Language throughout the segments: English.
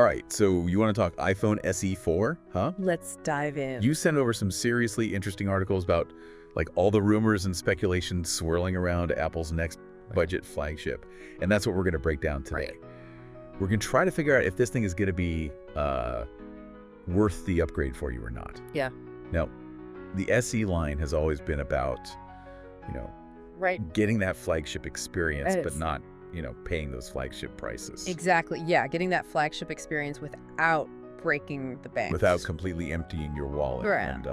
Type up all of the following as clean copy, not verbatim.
All right, so you want to talk iPhone SE 4, huh? Let's dive in. You sent over some seriously interesting articles about like all the rumors and speculations swirling around Apple's next budget flagship. And that's what we're going to break down today. Right. We're going to try to figure out if this thing is going to be worth the upgrade for you or not. Yeah. Now, the SE line has always been about, Right. getting that flagship experience, It but is. not, paying those flagship prices. Exactly. Yeah. Getting that flagship experience without breaking the bank. Without completely emptying your wallet. Right. And,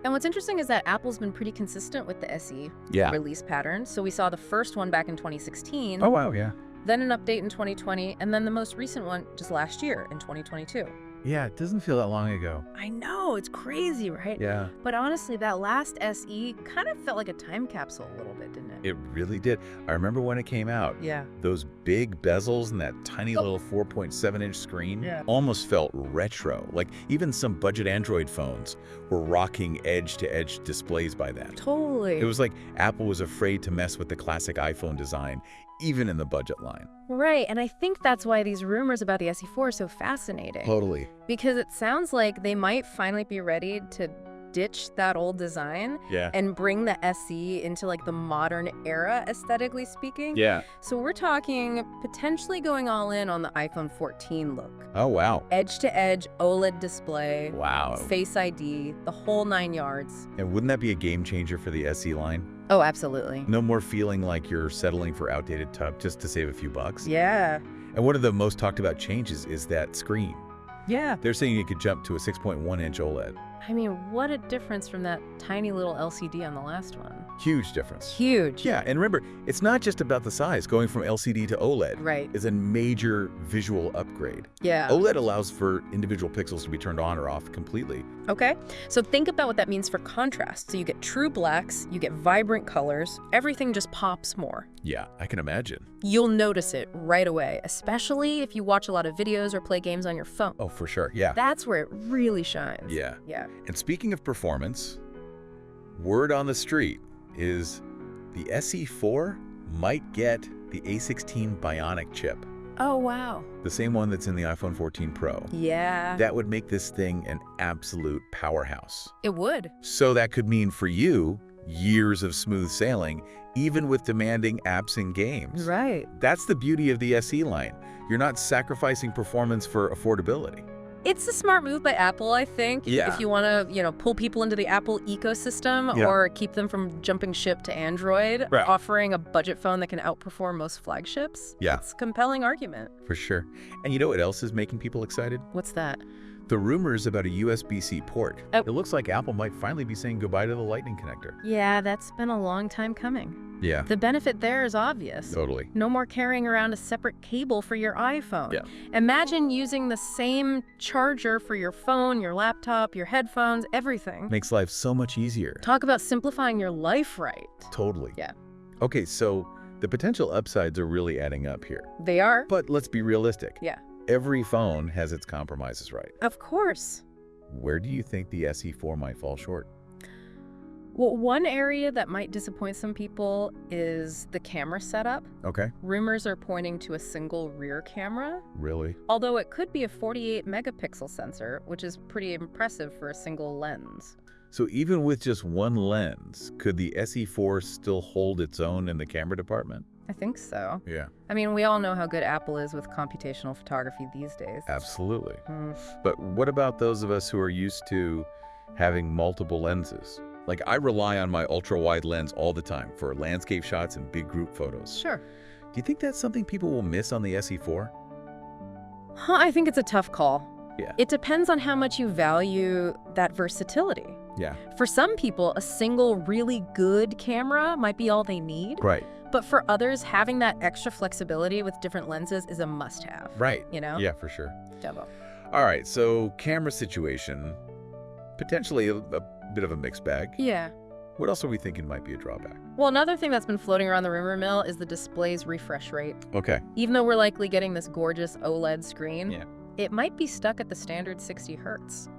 And what's interesting is that Apple's been pretty consistent with the SE yeah. release pattern. So we saw the first one back in 2016, Oh, wow, yeah. then an update in 2020, and then the most recent one just last year in 2022. Yeah, it doesn't feel that long ago. I know, it's crazy, right? Yeah. But honestly, that last SE kind of felt like a time capsule a little bit, didn't it? It really did. I remember when it came out. Yeah. Those big bezels and that tiny little 4.7-inch screen almost felt retro. Like even some budget Android phones were rocking edge-to-edge displays by then. Totally. It was like Apple was afraid to mess with the classic iPhone design, even in the budget line. Right, and I think that's why these rumors about the SE4 are so fascinating. Totally. Because it sounds like they might finally be ready to ditch that old design Yeah. and bring the SE into like the modern era, aesthetically speaking. Yeah. So we're talking potentially going all in on the iPhone 14 look. Oh, wow. Edge-to-edge OLED display, Wow. Face ID, the whole 9 yards. And wouldn't that be a game changer for the SE line? Oh, absolutely. No more feeling like you're settling for outdated tub just to save a few bucks. Yeah. And one of the most talked about changes is that screen. Yeah. They're saying it could jump to a 6.1-inch OLED. I mean, what a difference from that tiny little LCD on the last one. Huge difference. Huge. Yeah, and remember, it's not just about the size. Going from LCD to OLED Right. is a major visual upgrade. Yeah. OLED allows for individual pixels to be turned on or off completely. Okay, so think about what that means for contrast. So you get true blacks, you get vibrant colors, everything just pops more. Yeah, I can imagine. You'll notice it right away, especially if you watch a lot of videos or play games on your phone. Oh, for sure, yeah. That's where it really shines. Yeah. Yeah. And speaking of performance, word on the street is the SE4 might get the A16 Bionic chip, Oh, wow. the same one that's in the iPhone 14 Pro. Yeah. That would make this thing an absolute powerhouse. It would. So that could mean for you, years of smooth sailing, even with demanding apps and games. Right. That's the beauty of the SE line. You're not sacrificing performance for affordability. It's a smart move by Apple, I think. Yeah. If you want to, pull people into the Apple ecosystem Yeah. or keep them from jumping ship to Android, Right. offering a budget phone that can outperform most flagships. Yeah. It's a compelling argument. For sure. And you know what else is making people excited? What's that? The rumors about a USB-C port. Oh. It looks like Apple might finally be saying goodbye to the Lightning connector. Yeah, that's been a long time coming. Yeah, The benefit there is obvious. totally. No more carrying around a separate cable for your iPhone. Yeah. Imagine using the same charger for your phone, your laptop, your headphones, everything. Makes life so much easier. Talk about simplifying your life right. Totally. Yeah. Okay, so the potential upsides are really adding up here. They are. But let's be realistic. Yeah. Every phone has its compromises, right? Of course. Where do you think the SE4 might fall short? Well, one area that might disappoint some people is the camera setup. Okay, Rumors are pointing to a single rear camera, really? although it could be a 48 megapixel sensor, which is pretty impressive for a single lens. So even with just one lens, could the SE4 still hold its own in the camera department? I think so. Yeah, I mean, we all know how good Apple is with computational photography these days. absolutely. Mm. But what about those of us who are used to having multiple lenses? Like I rely on my ultra-wide lens all the time for landscape shots and big group photos. Sure. Do you think that's something people will miss on the SE4? I think it's a tough call. Yeah. It depends on how much you value that versatility. Yeah. For some people, a single really good camera might be all they need. Right. But for others, having that extra flexibility with different lenses is a must-have. Right. You know? Yeah, for sure. Devo. All right, so camera situation, potentially a bit of a mixed bag. Yeah. What else are we thinking might be a drawback? Well, another thing that's been floating around the rumor mill is the display's refresh rate. Okay. Even though we're likely getting this gorgeous OLED screen, Yeah. it might be stuck at the standard 60 hertz.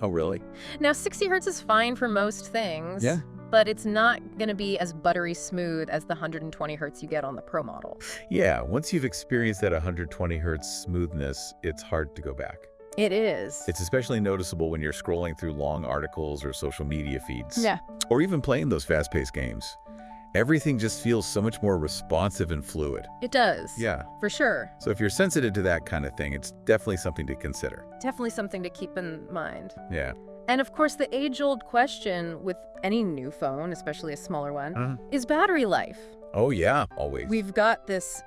Oh, really? Now, 60 hertz is fine for most things. Yeah. but it's not going to be as buttery smooth as the 120 hertz you get on the Pro model. Yeah, once you've experienced that 120 hertz smoothness, it's hard to go back. It is. It's especially noticeable when you're scrolling through long articles or social media feeds. Yeah. Or even playing those fast-paced games. Everything just feels so much more responsive and fluid. It does. Yeah. For sure. So if you're sensitive to that kind of thing, it's definitely something to consider. Definitely something to keep in mind. Yeah. And of course, the age-old question with any new phone, especially a smaller one, is battery life. Oh, yeah, always. We've got this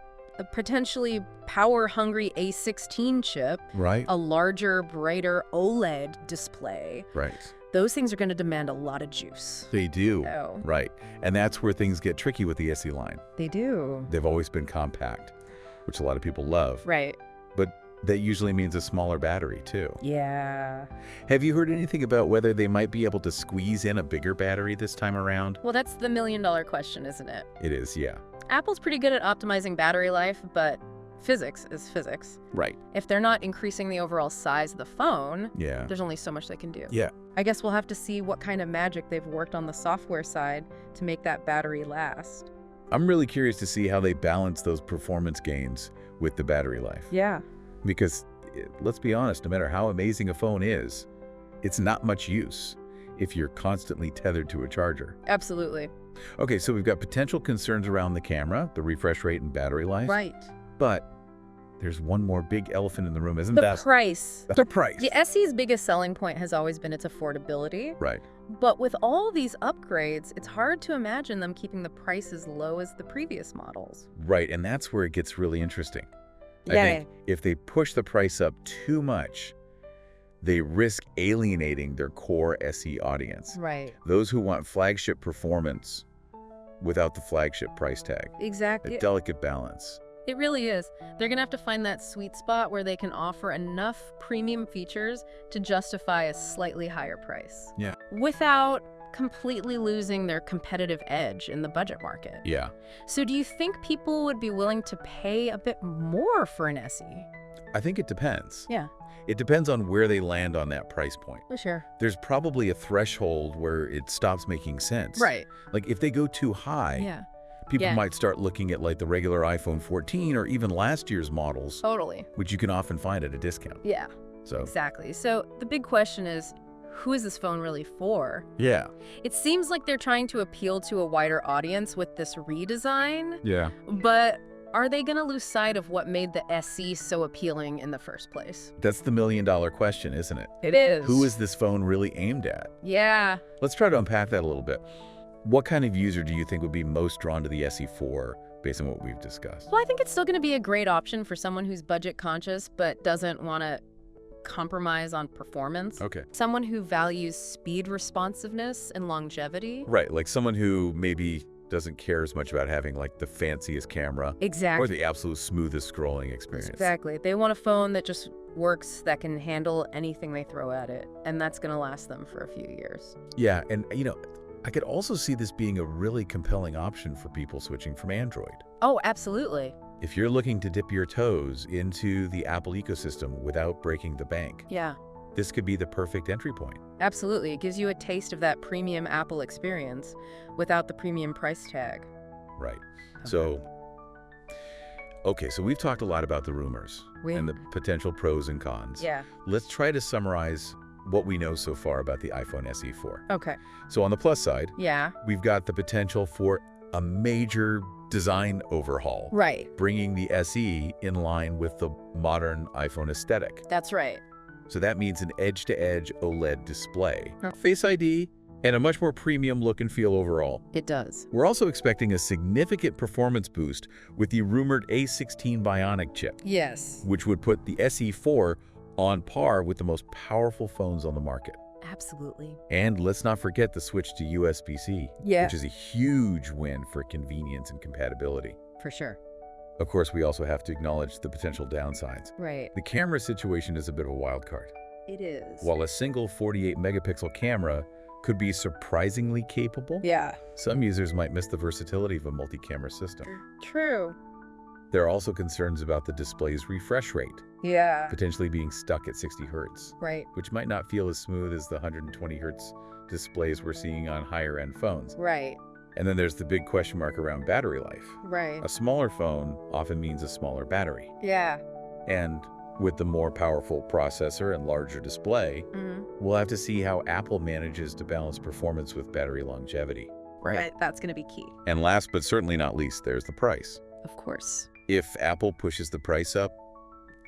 potentially power-hungry A16 chip, Right. a larger, brighter OLED display. Right. Those things are going to demand a lot of juice. They do. Oh. Right. And that's where things get tricky with the SE line. They do. They've always been compact, which a lot of people love. Right. But that usually means a smaller battery, too. Yeah. Have you heard anything about whether they might be able to squeeze in a bigger battery this time around? Well, that's the million-dollar question, isn't it? It is, yeah. Apple's pretty good at optimizing battery life, but physics is physics. Right. If they're not increasing the overall size of the phone, Yeah. there's only so much they can do. Yeah. I guess we'll have to see what kind of magic they've worked on the software side to make that battery last. I'm really curious to see how they balance those performance gains with the battery life. Yeah. Because, let's be honest, no matter how amazing a phone is, it's not much use if you're constantly tethered to a charger. Absolutely. Okay, so we've got potential concerns around the camera, the refresh rate, and battery life. Right. But there's one more big elephant in the room, isn't The that? price. The price. The SE's biggest selling point has always been its affordability. Right. But with all these upgrades, it's hard to imagine them keeping the price as low as the previous models. Right, and that's where it gets really interesting. I Yeah. think if they push the price up too much, they risk alienating their core SE audience. Right. Those who want flagship performance without the flagship price tag. Exactly. A delicate balance. It really is. They're going to have to find that sweet spot where they can offer enough premium features to justify a slightly higher price. Yeah. Without completely losing their competitive edge in the budget market. Yeah. So do you think people would be willing to pay a bit more for an SE? I think it depends. Yeah. It depends on where they land on that price point. For sure. There's probably a threshold where it stops making sense. Right. Like if they go too high, Yeah. people Yeah. might start looking at like the regular iPhone 14 or even last year's models, Totally. which you can often find at a discount. Yeah. So, Exactly. So the big question is, who is this phone really for? yeah. It seems like they're trying to appeal to a wider audience with this redesign, Yeah. but are they going to lose sight of what made the SE so appealing in the first place? That's the million-dollar question, isn't it? It is. Who is this phone really aimed at? Yeah. Let's try to unpack that a little bit. What kind of user do you think would be most drawn to the SE4 based on what we've discussed? Well, I think it's still going to be a great option for someone who's budget conscious but doesn't want to compromise on performance. Okay. Someone who values speed responsiveness and longevity. Right, like someone who maybe doesn't care as much about having like the fanciest camera Exactly. or the absolute smoothest scrolling experience. Exactly. They want a phone that just works, that can handle anything they throw at it, and that's going to last them for a few years. Yeah, and I could also see this being a really compelling option for people switching from Android. Oh, absolutely. If you're looking to dip your toes into the Apple ecosystem without breaking the bank, Yeah, this could be the perfect entry point. absolutely. It gives you a taste of that premium Apple experience without the premium price tag. Right. So, okay, so we've talked a lot about the rumors and the potential pros and cons. Yeah. Let's try to summarize what we know so far about the iPhone SE4. Okay. So on the plus side, Yeah. we've got the potential for a major design overhaul, Right. bringing the SE in line with the modern iPhone aesthetic. That's right. So that means an edge-to-edge OLED display, Oh. Face ID, and a much more premium look and feel overall. It does. We're also expecting a significant performance boost with the rumored A16 Bionic chip, Yes. which would put the SE4 on par with the most powerful phones on the market. Absolutely. And let's not forget the switch to USB-C, Yeah. which is a huge win for convenience and compatibility. For sure. Of course, we also have to acknowledge the potential downsides. Right. The camera situation is a bit of a wild card. It is. While a single 48-megapixel camera could be surprisingly capable, Yeah. some users might miss the versatility of a multi-camera system. True. There are also concerns about the display's refresh rate, Yeah. potentially being stuck at 60 hertz, Right. which might not feel as smooth as the 120 hertz displays we're seeing on higher-end phones. Right. And then there's the big question mark around battery life. Right. A smaller phone often means a smaller battery. Yeah. And with the more powerful processor and larger display, we'll have to see how Apple manages to balance performance with battery longevity. Right. That's going to be key. And last but certainly not least, there's the price. Of course. If Apple pushes the price up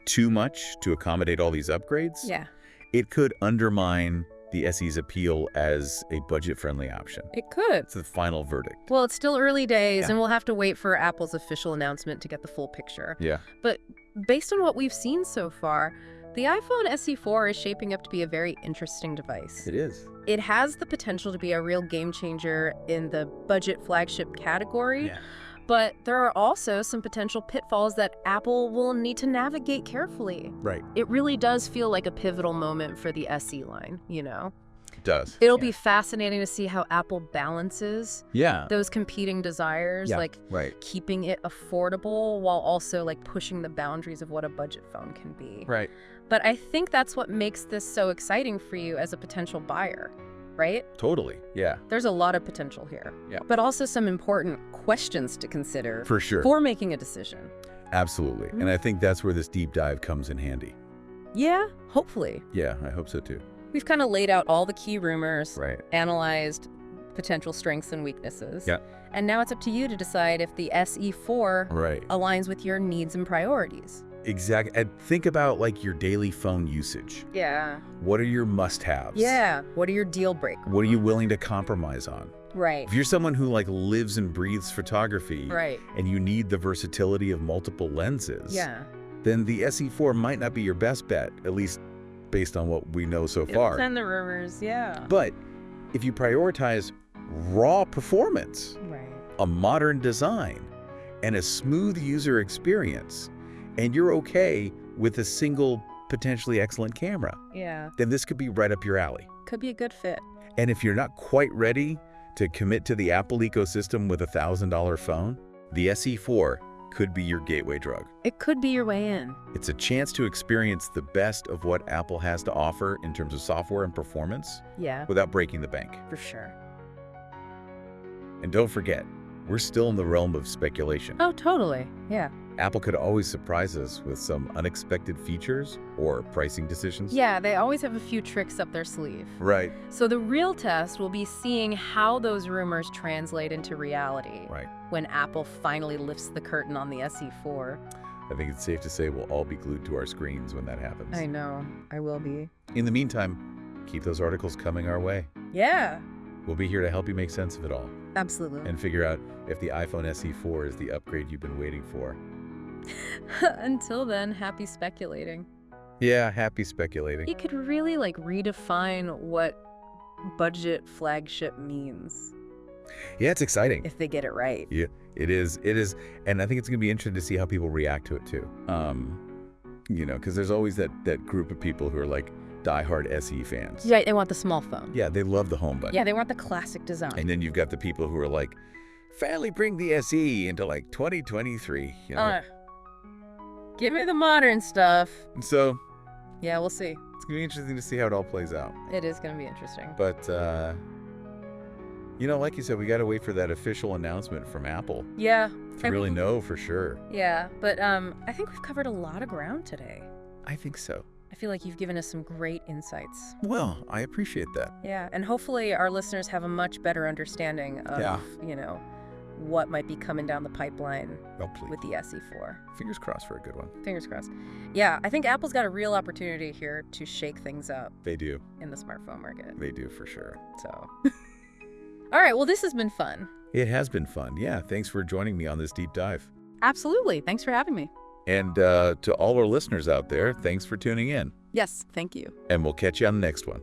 too much to accommodate all these upgrades, Yeah. it could undermine the SE's appeal as a budget-friendly option. It could. It's the final verdict. Well, it's still early days, Yeah. and we'll have to wait for Apple's official announcement to get the full picture. Yeah. But based on what we've seen so far, the iPhone SE4 is shaping up to be a very interesting device. It is. It has the potential to be a real game changer in the budget flagship category, Yeah. but there are also some potential pitfalls that Apple will need to navigate carefully. Right. It really does feel like a pivotal moment for the SE line, you know? It does. It'll be fascinating to see how Apple balances Yeah. those competing desires, Yeah, like right. keeping it affordable while also like pushing the boundaries of what a budget phone can be. Right. But I think that's what makes this so exciting for you as a potential buyer, right? Totally. Yeah. There's a lot of potential here, Yeah. but also some important questions to consider For sure. for making a decision. Absolutely. And I think that's where this deep dive comes in handy. Yeah, hopefully. Yeah, I hope so too. We've kind of laid out all the key rumors, Right. analyzed potential strengths and weaknesses. Yeah. And now it's up to you to decide if the SE4 Right. aligns with your needs and priorities. Exactly. And think about like your daily phone usage. Yeah. What are your must-haves? Yeah. What are your deal breakers? What are you willing to compromise on? Right. If you're someone who like lives and breathes photography Right. and you need the versatility of multiple lenses, Yeah. then the SE4 might not be your best bet, at least based on what we know so far. Send the rumors. Yeah. But if you prioritize raw performance, Right. a modern design, and a smooth user experience, and you're okay with a single, potentially excellent camera, Yeah. then this could be right up your alley. Could be a good fit. And if you're not quite ready to commit to the Apple ecosystem with a $1,000 phone, the SE4 could be your gateway drug. It could be your way in. It's a chance to experience the best of what Apple has to offer in terms of software and performance Yeah. without breaking the bank. For sure. And don't forget, we're still in the realm of speculation. Oh, totally. Yeah. Apple could always surprise us with some unexpected features or pricing decisions. Yeah, they always have a few tricks up their sleeve. Right. So the real test will be seeing how those rumors translate into reality Right. when Apple finally lifts the curtain on the SE4. I think it's safe to say we'll all be glued to our screens when that happens. I know. I will be. In the meantime, keep those articles coming our way. Yeah. We'll be here to help you make sense of it all Absolutely. and figure out if the iPhone SE4 is the upgrade you've been waiting for. Until then, happy speculating. Yeah, happy speculating. It could really like redefine what budget flagship means Yeah, it's exciting. if they get it right. Yeah, it is. It is. And I think it's going to be interesting to see how people react to it too. You know, because there's always that group of people who are like diehard SE fans. Yeah, they want the small phone. Yeah, they love the home button. Yeah, they want the classic design. And then you've got the people who are like, finally bring the SE into like 2023. You know? Give me the modern stuff. And so Yeah, we'll see. it's going to be interesting to see how it all plays out. It is going to be interesting. But, you know, like you said, we got to wait for that official announcement from Apple Yeah. to really know for sure. Yeah, but I think we've covered a lot of ground today. I think so. I feel like you've given us some great insights. Well, I appreciate that. Yeah, and hopefully our listeners have a much better understanding of, you know, what might be coming down the pipeline Oh, please. with the SE4. Fingers crossed for a good one. Fingers crossed. Yeah, I think Apple's got a real opportunity here to shake things up They do. in the smartphone market. They do for sure. So, all right, well, this has been fun. It has been fun. Yeah, thanks for joining me on this deep dive. Absolutely. Thanks for having me. And to all our listeners out there, thanks for tuning in. Yes, thank you. And we'll catch you on the next one.